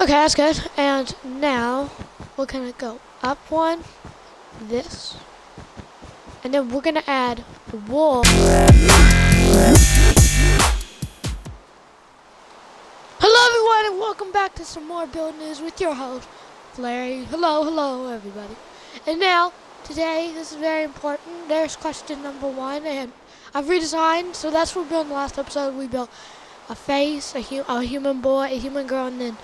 Okay, that's good. And now we're gonna go up one, this, and then we're gonna add the wool. Hello everyone and welcome back to some more build news with your host, Larry. Hello everybody. And now, today, this is very important. There's question number 1, and I've redesigned, so that's what we built in the last episode. We built a face, a human boy, a human girl, and then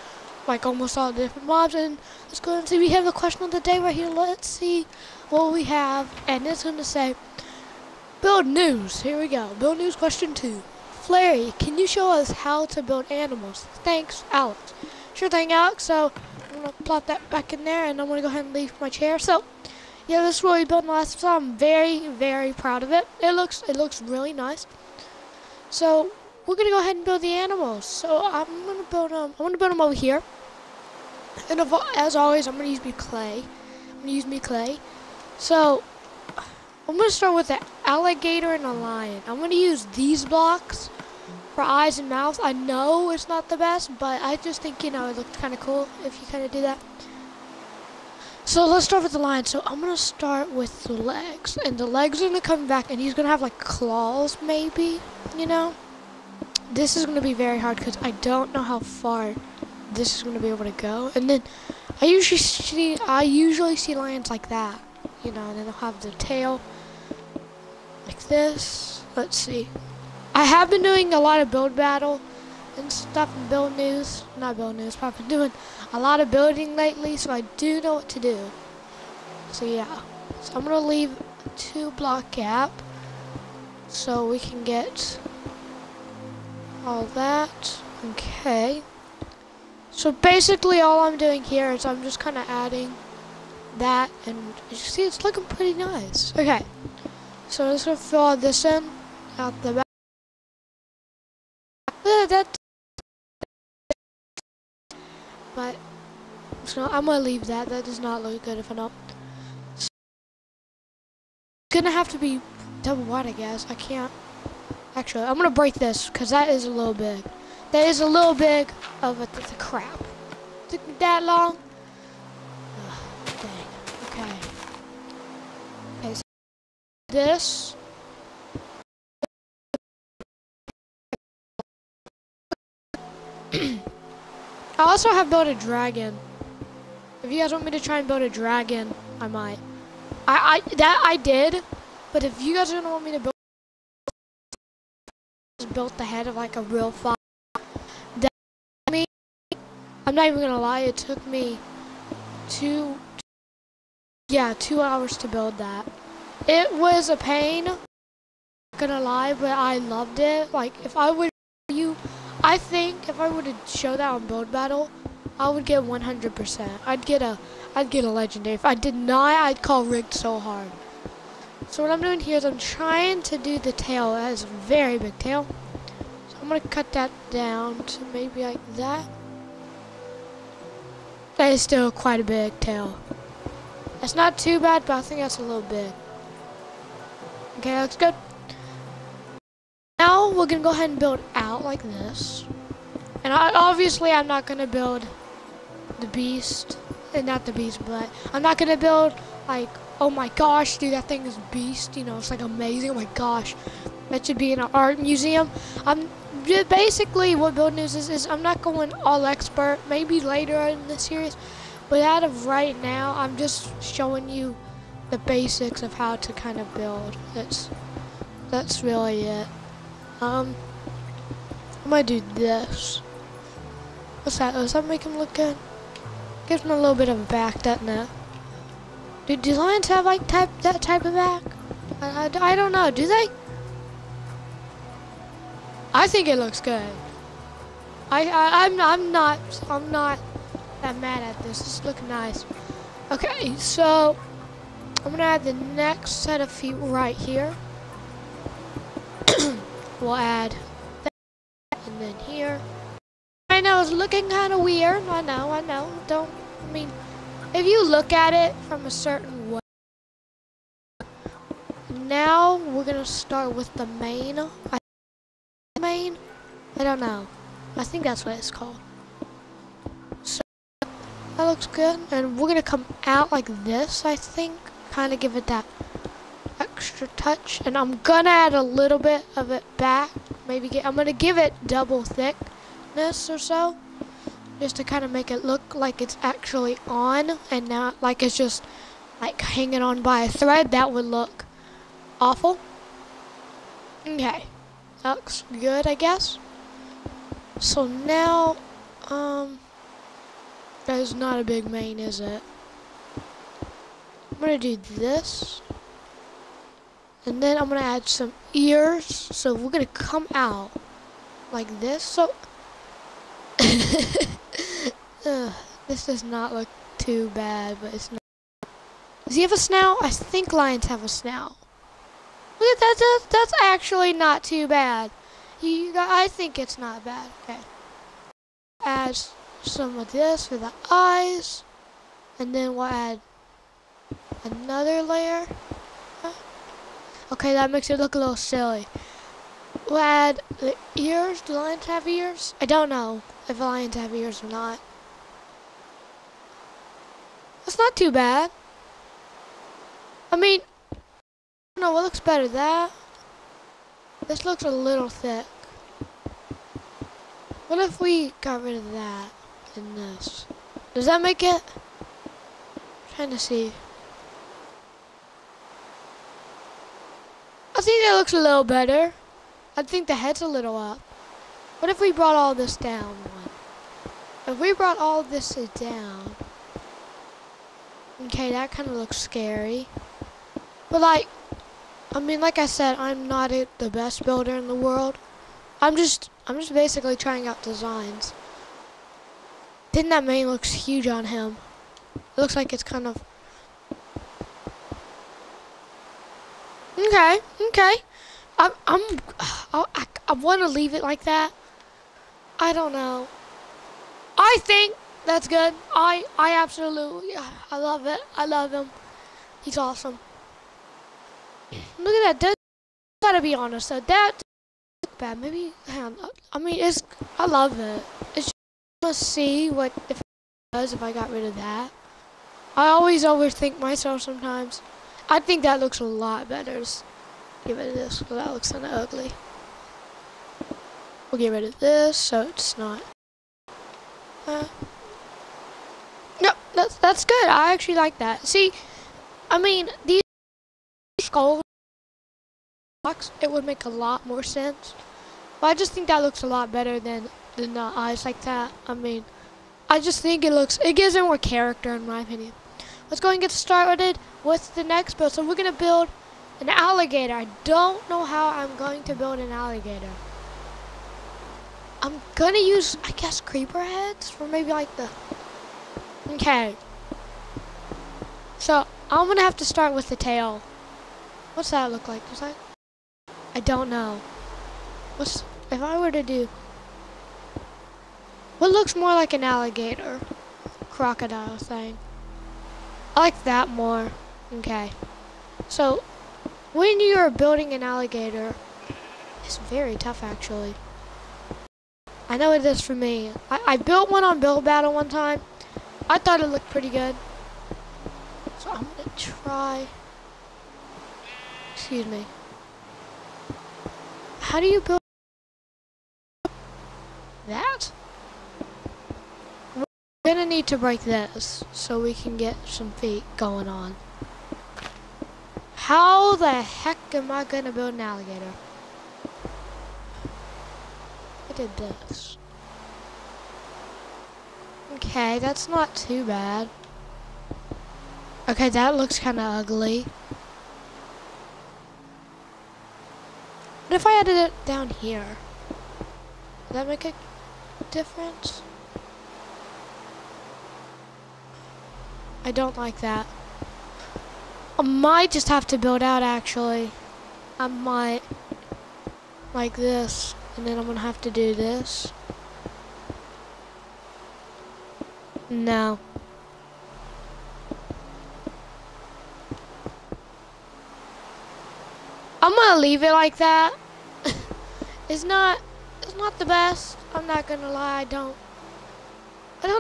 like almost all the different mobs. And let's go and see, we have the question of the day right here. Let's see what we have, and it's going to say, build news. Here we go. Build news question 2. Flary, can you show us how to build animals? Thanks, Alex. Sure thing, Alex. So I'm going to plop that back in there, and I'm going to go ahead and leave my chair. So yeah, this is what we built in the last episode. I'm very proud of it. It looks really nice. So we're gonna go ahead and build the animals. So I'm gonna build them. I want to build them over here. And as always, I'm gonna use me clay. So I'm gonna start with the alligator and a lion. I'm gonna use these blocks for eyes and mouth. I know it's not the best, but I just think, it looks kind of cool if you kind of do that. So let's start with the lion. So I'm gonna start with the legs, and the legs are gonna come back, and he's gonna have like claws, maybe. This is gonna be very hard because I don't know how far this is gonna be able to go. And then I usually see lions like that, and then they'll have the tail like this. Let's see. I have been doing a lot of build battle and stuff in build news. Not build news, but I've been doing a lot of building lately, so I do know what to do. So yeah. So I'm gonna leave a 2-block gap so we can get all that. Okay. So basically all I'm doing here is I'm just kind of adding that, and you see it's looking pretty nice. Okay. So I'm just gonna fill all this in out the back. But so I'm gonna leave that. That does not look good if I don't. So, it's gonna have to be double wide, I guess. I can't. Actually, I'm gonna break this because that is a little big. That is a little big of a crap. Took me that long. Ugh, dang. Okay. Okay. So this. I also have built a dragon. If you guys want me to try and build a dragon, I might. I did, but if you guys don't want me to build, built the head of like a real fox. I'm not even gonna lie, it took me 2 hours to build that. It was a pain, not gonna lie, but I loved it. Like I think if I were to show that on Build Battle, I would get 100%. I'd get a legendary. If I did not, I'd call rigged so hard. So what I'm doing here is I'm trying to do the tail. That is a very big tail. So I'm gonna cut that down to maybe like that. That is still quite a big tail. That's not too bad, but I think that's a little big. Okay, that looks good. Now we're gonna go ahead and build out like this, and obviously I'm not gonna build the beast, and not the beast, but I'm not gonna build like, oh my gosh, dude, that thing is beast. It's like amazing. Oh my gosh, that should be in an art museum. Basically what build news is I'm not going all expert. Maybe later in the series, but out of right now, I'm just showing you the basics of how to kind of build. That's really it. I'm gonna do this. What's that? Does that make him look good? Gives him a little bit of a back, doesn't it? Do lions have like that type of back? I don't know. Do they? I think it looks good. I'm not that mad at this. It's looking nice. Okay, so I'm gonna add the next set of feet right here. We'll add that, and then here. I know it's looking kind of weird. I know. If you look at it from a certain way. Now we're gonna start with the main. I don't know. I think that's what it's called. That looks good. And we're gonna come out like this, I think. Kind of give it that extra touch. And I'm gonna add a little bit of it back. I'm gonna give it double thickness or so. Just to kind of make it look like it's actually on and not like it's just like hanging on by a thread. That would look awful. Okay. That looks good, I guess. So now, that is not a big mane, is it? I'm gonna do this. And then I'm gonna add some ears. So we're gonna come out like this. So, this does not look too bad, but it's not. Does he have a snout? I think lions have a snout. Look at that, that's actually not too bad. I think it's not bad. Okay. Add some of this for the eyes. And then we'll add another layer. Okay, that makes it look a little silly. We'll add the ears. Do lions have ears? I don't know if lions have ears or not. That's not too bad. I mean, I don't know what looks better. This looks a little thick. What if we got rid of that and this? Does that make it? I'm trying to see. I think that looks a little better. I think the head's a little up. What if we brought all this down one? If we brought all this down. Okay, that kind of looks scary. But like I said, I'm not the best builder in the world. I'm just basically trying out designs. Then that mane looks huge on him. It looks like it's kind of. Okay. I want to leave it like that. I don't know. I think that's good. I absolutely, I love it. I love him. He's awesome. Look at that. Gotta be honest though. That bad. Maybe. I mean, I love it. It's just to see what if it does if I got rid of that. I always overthink myself sometimes. I think that looks a lot better. Just get rid of this because that looks kind of ugly. We'll get rid of this so it's not. No, that's good. I actually like that. See, I mean these skulls. It would make a lot more sense. But I just think that looks a lot better than the eyes like that. I mean, I just think it gives it more character in my opinion. Let's go and get started with the next build. So we're gonna build an alligator. I don't know how I'm going to build an alligator. I'm gonna use, I guess, creeper heads for maybe like the. Okay. So I'm gonna have to start with the tail. What's that look like? I don't know. If I were to do what looks more like an alligator, crocodile thing. I like that more. Okay. So when you're building an alligator, it's very tough actually. I know it is for me. I built one on Build Battle one time. I thought it looked pretty good. So I'm gonna try. Excuse me. How do you build that? We're gonna need to break this so we can get some feet going on. How the heck am I gonna build an alligator? I did this. Okay, that's not too bad. Okay, that looks kind of ugly. What if I added it down here? Would that make a difference? I don't like that. I might just have to build out actually. I might. Like this. And then I'm gonna have to do this. No. I'm gonna leave it like that. It's not the best. I'm not gonna lie, I don't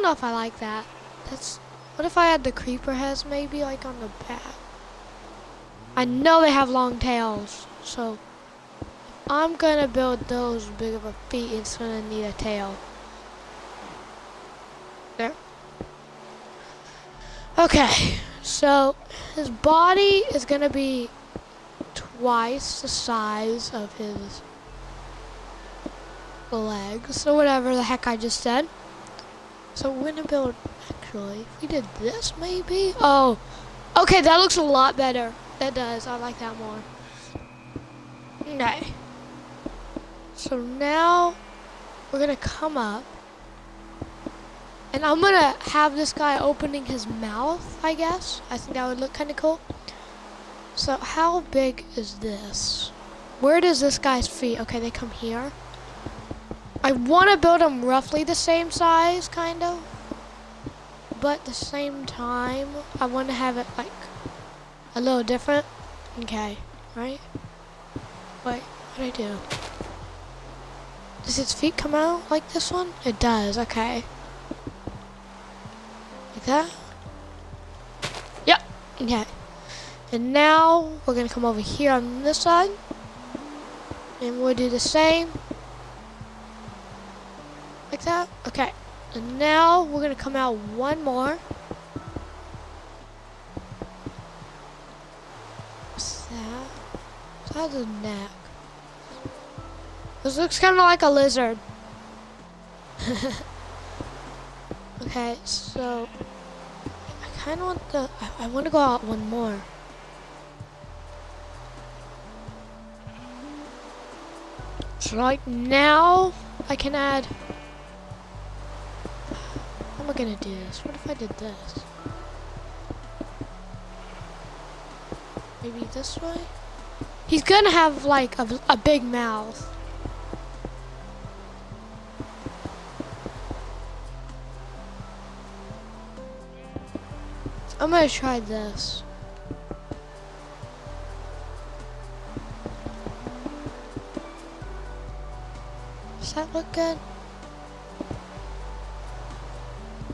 know if I like that. What if I had the creeper heads maybe like on the back? I know they have long tails, so I'm gonna build those big of a feet. It's gonna need a tail. There. Okay, so his body is gonna be twice the size of his legs, or whatever the heck I just said. So we're gonna build, actually, if we did this maybe? Oh, okay, that looks a lot better. That does, I like that more. Okay. So now we're gonna come up and I'm gonna have this guy opening his mouth, I guess. I think that would look kind of cool. So how big is this? Where does this guy's feet? Okay, they come here. I want to build them roughly the same size, kind of. But at the same time, I want to have it like a little different. Okay, right? Wait, what did I do? Does its feet come out like this one? It does, okay. Like that? Yep, okay. And now we're gonna come over here on this side. And we'll do the same. Like that? Okay. And now we're gonna come out one more. What's that? That's a neck. This looks kind of like a lizard. Okay, so I kind of want the. I want to go out one more. So like now I can add. How am I gonna do this? What if I did this? Maybe this way? He's gonna have like a big mouth. I'm gonna try this. Does that look good?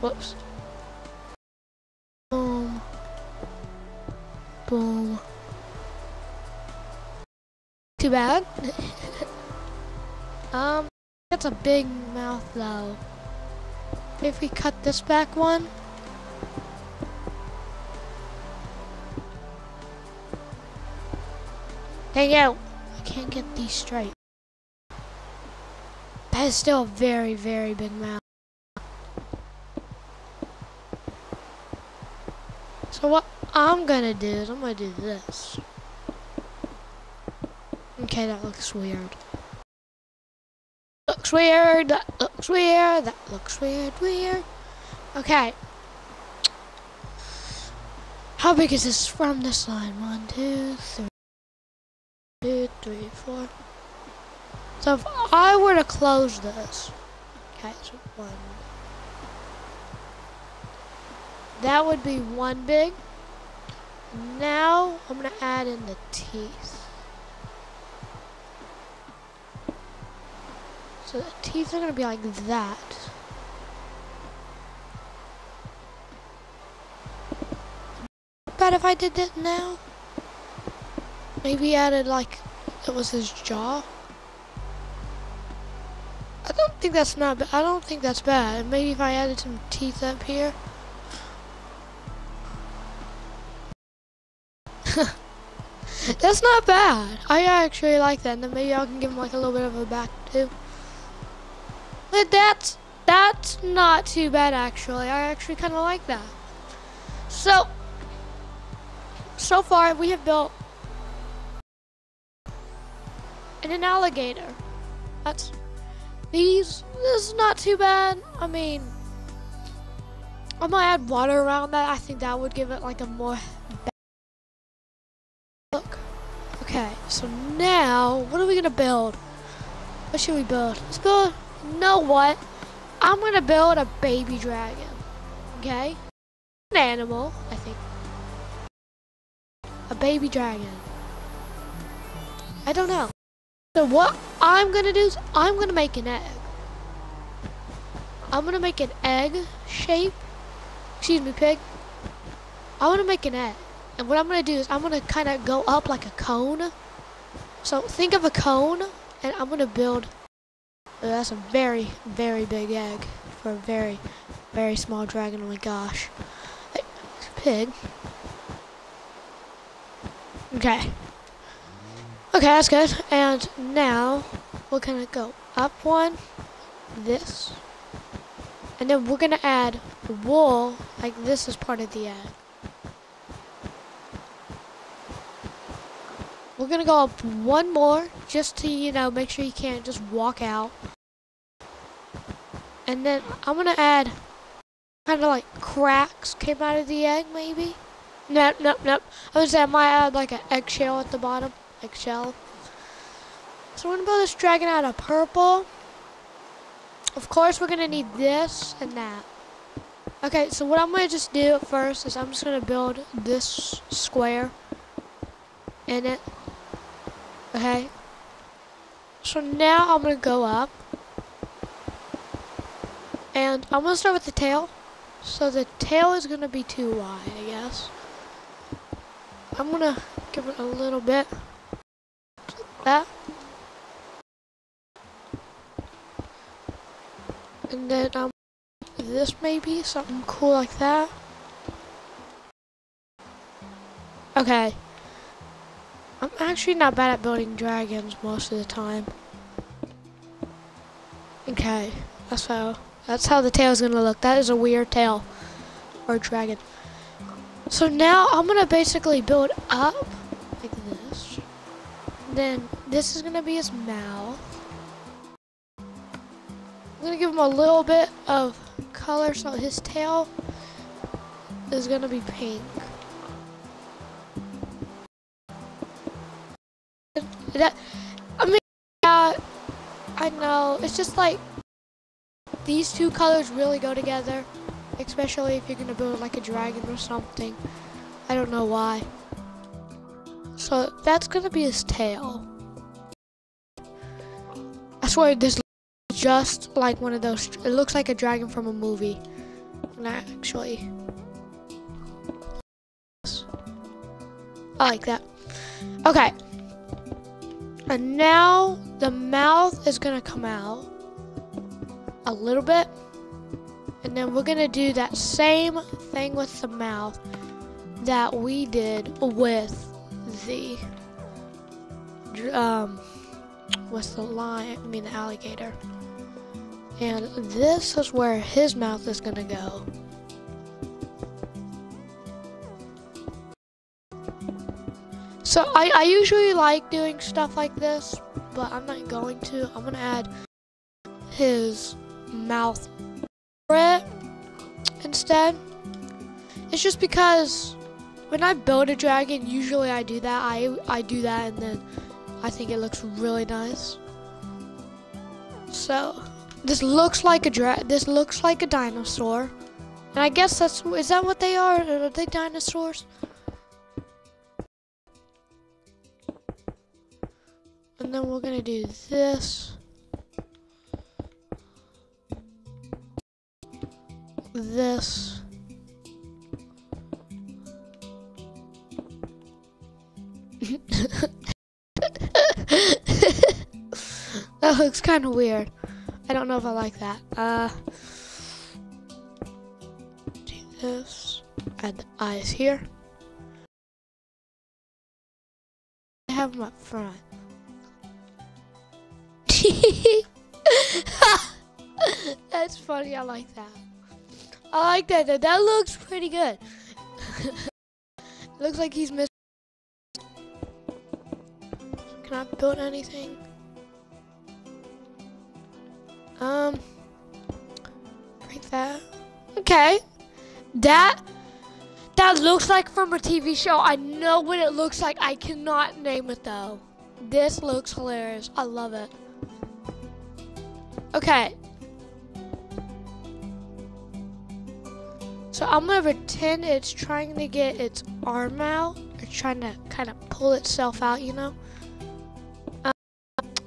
Whoops. Boom. Boom. Too bad. That's a big mouth though. If we cut this back one. Dang it, I can't get these straight. That is still a very, very big mouth. So what I'm gonna do is I'm gonna do this. Okay, that looks weird. Looks weird, that looks weird, that looks weird. Okay. How big is this from this line? 1, 2, 3. 2, 3, 4. So if I were to close this, okay, so 1. That would be 1 big. Now I'm gonna add in the teeth. So the teeth are gonna be like that. But if I did that now. Maybe added like it was his jaw. I don't think that's I don't think that's bad. Maybe if I added some teeth up here. That's not bad. I actually like that. And then maybe I can give him like a little bit of a back too. But that's not too bad actually. I actually kind of like that. So far we have built an alligator. This is not too bad. I mean, I'm gonna add water around that. I think that would give it like a more look. Okay, so now what are we gonna build? What should we build? Let's build. You know what? I'm gonna build a baby dragon. Okay, an animal. I think a baby dragon. I don't know. So what I'm gonna do is I'm gonna make an egg. I'm gonna make an egg shape Excuse me, pig. I want to make an egg. And what I'm going to do is I'm going to kind of go up like a cone. So think of a cone, and I'm going to build, that's a very, very big egg for a very, very small dragon. Oh my gosh. Hey, pig. Okay. Okay, that's good. And now we're going to go up one, this, and then we're going to add wool, like this is part of the egg. We're gonna go up one more just to, you know, make sure you can't just walk out. And then I'm gonna add kind of like cracks came out of the egg, maybe. Nope. I would say I might add like an eggshell at the bottom. Eggshell. So we're gonna build this dragon out of purple. Of course, we're gonna need this and that. Okay, so what I'm gonna just do at first is I'm just gonna build this square in it. Okay, so now I'm going to go up, and I'm going to start with the tail. So the tail is going to be too wide, I guess. I'm going to give it a little bit, like that. And then this maybe, something cool like that. Okay. I'm actually not bad at building dragons most of the time. Okay, that's how the tail is gonna look. That is a weird tail for a dragon. So now I'm gonna basically build up like this. Then this is gonna be his mouth. I'm gonna give him a little bit of color, so his tail is gonna be pink. I know, it's just like these two colors really go together, especially if you're gonna build like a dragon or something. I don't know why. So that's gonna be his tail. I swear this looks just like one of those, it looks like a dragon from a movie. Not actually. I like that. Okay. And now the mouth is gonna come out a little bit, and then we're gonna do that same thing with the mouth that we did with the the alligator. And this is where his mouth is gonna go. So I usually like doing stuff like this, but I'm not going to. I'm gonna add his mouth for it instead. It's just because when I build a dragon, usually I do that. I do that, and then I think it looks really nice. So this looks like a dinosaur, and I guess is that what they are? Are they dinosaurs? And then we're gonna do this. This. That looks kind of weird. I don't know if I like that. Do this. Add the eyes here. I have them up front. That's funny, I like that. I like that. That looks pretty good. Looks like he's missing. Can I build anything? Like that. Okay. That looks like from a TV show. I know what it looks like. I cannot name it though. This looks hilarious. I love it. Okay. So I'm gonna pretend it's trying to get its arm out. It's trying to kind of pull itself out, you know?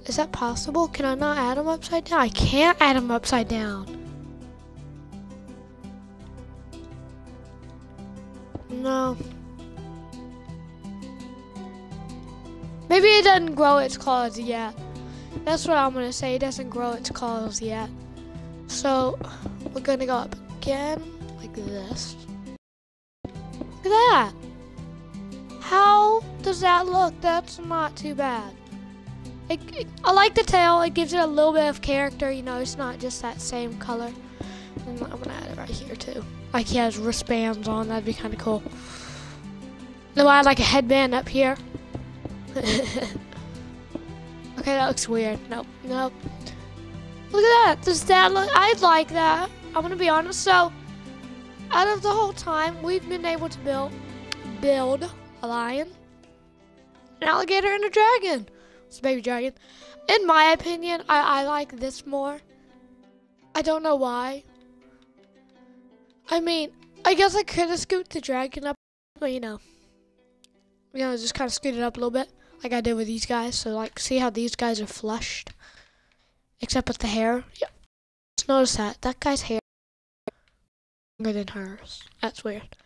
Is that possible? Can I not add him upside down? I can't add him upside down. No. Maybe it doesn't grow its claws yet. That's what I'm gonna say. It doesn't grow its claws yet. So we're gonna go up again like this. Look at that. How does that look? That's not too bad. I like the tail. It gives it a little bit of character. You know, it's not just that same color. And I'm gonna add it right here too. Like he has wristbands on. That'd be kind of cool. No, I had like a headband up here. Okay, that looks weird. Nope, nope. Look at that. Does that look? I'd like that. I'm gonna be honest. So, out of the whole time, we've been able to build a lion, an alligator, and a dragon. It's a baby dragon. In my opinion, I like this more. I don't know why. I mean, I guess I could have scooted the dragon up, but you know, just kind of scoot it up a little bit, like I did with these guys. So, like, see how these guys are flushed, except with the hair. Yeah, just notice that guy's hair is longer than hers. That's weird.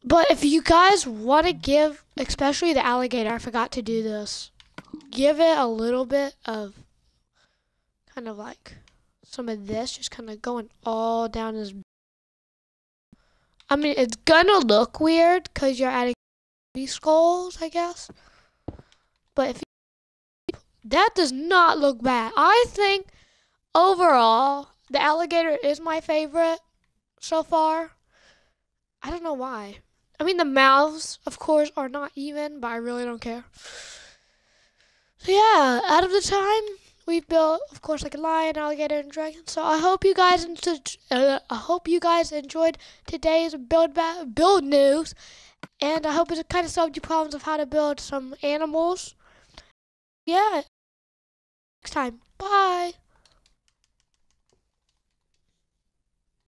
But if you guys want to give, especially the alligator, I forgot to do this. Give it a little bit of kind of like some of this, just kind of going all down his. I mean, it's gonna look weird because you're adding these skulls, I guess. But if that does not look bad. I think overall the alligator is my favorite so far. I don't know why. I mean, the mouths, of course, are not even, but I really don't care. So yeah, out of the time, we've built, of course, like a lion, alligator, and dragon. So I hope you guys enjoyed today's build news, and I hope it kind of solved your problems of how to build some animals. Yeah, next time. Bye.